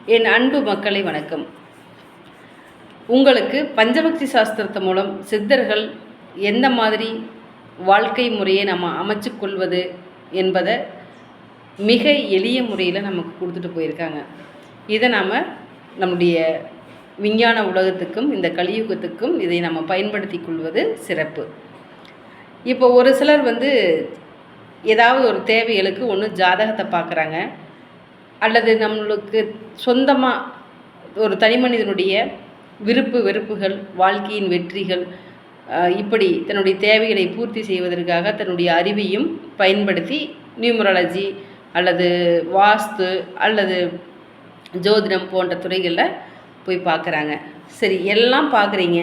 என் அன்பு மக்களை வணக்கம். உங்களுக்கு பஞ்சபக்தி சாஸ்திரத்து மூலம் சித்தர்கள் எந்த மாதிரி வாழ்க்கை முறையை நம்ம அமைச்சு கொள்வது என்பதை மிக எளிய முறையில் நமக்கு கொடுத்துட்டு போயிருக்காங்க. இதை நாம் நம்முடைய விஞ்ஞான உலகத்துக்கும் இந்த கலியுகத்துக்கும் இதை நம்ம பயன்படுத்தி கொள்வது சிறப்பு. இப்போ ஒரு சிலர் ஏதாவது ஒரு தேவைகளுக்கு ஒன்று ஜாதகத்தை பார்க்குறாங்க, அல்லது நம்மளுக்கு சொந்தமாக ஒரு தனி மனிதனுடைய விருப்பு வெறுப்புகள், வாழ்க்கையின் வெற்றிகள், இப்படி தன்னுடைய தேவைகளை பூர்த்தி செய்வதற்காக தன்னுடைய அறிவையும் பயன்படுத்தி நியூமராலஜி அல்லது வாஸ்து அல்லது ஜோதிடம் போன்ற துறைகளில் போய் பார்க்குறாங்க. சரி, எல்லாம் பார்க்குறீங்க,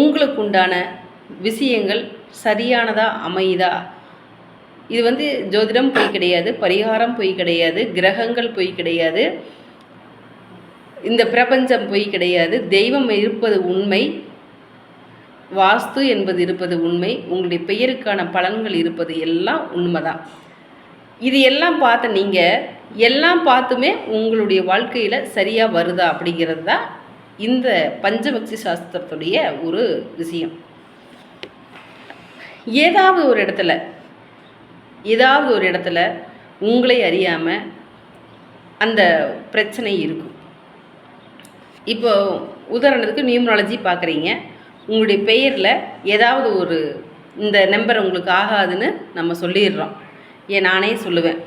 உங்களுக்கு உண்டான விஷயங்கள் சரியானதா அமையுதா? இது ஜோதிடம் பொய் கிடையாது, பரிகாரம் பொய் கிடையாது, கிரகங்கள் பொய் கிடையாது, இந்த பிரபஞ்சம் பொய் கிடையாது. தெய்வம் இருப்பது உண்மை, வாஸ்து என்பது இருப்பது உண்மை, உங்களுடைய பெயருக்கான பலன்கள் இருப்பது எல்லாம் உண்மைதான். இது எல்லாம் பார்த்த நீங்கள் எல்லாம் பார்த்துமே உங்களுடைய வாழ்க்கையில் சரியாக வருதா அப்படிங்கிறது தான் இந்த பஞ்சபக்தி சாஸ்திரத்துடைய ஒரு விஷயம். ஏதாவது ஒரு இடத்துல உங்களை அறியாமல் அந்த பிரச்சனை இருக்கும். இப்போ உதாரணத்துக்கு நியூமராலஜி பார்க்குறீங்க, உங்களுடைய பெயரில் ஏதாவது ஒரு இந்த நம்பர் உங்களுக்கு ஆகாதுன்னு நம்ம சொல்லிடுறோம். நானே சொல்லுவேன்.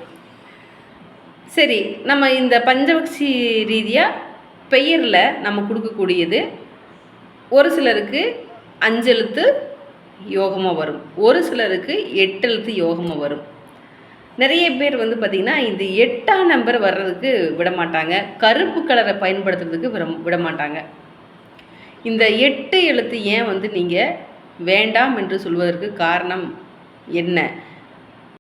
சரி, நம்ம இந்த பஞ்சபக்தி ரீதியாக பெயரில் நம்ம கொடுக்கக்கூடியது ஒரு சிலருக்கு 5 எழுத்து யோகமாக வரும், ஒரு சிலருக்கு 8 எழுத்து யோகமாக வரும். நிறைய பேர் பார்த்திங்கன்னா இந்த 8ஆம் நம்பர் வர்றதுக்கு விடமாட்டாங்க, கருப்பு கலரை பயன்படுத்துறதுக்கு விடமாட்டாங்க. இந்த 8 எழுத்து ஏன் நீங்கள் வேண்டாம் என்று சொல்வதற்கு காரணம் என்ன?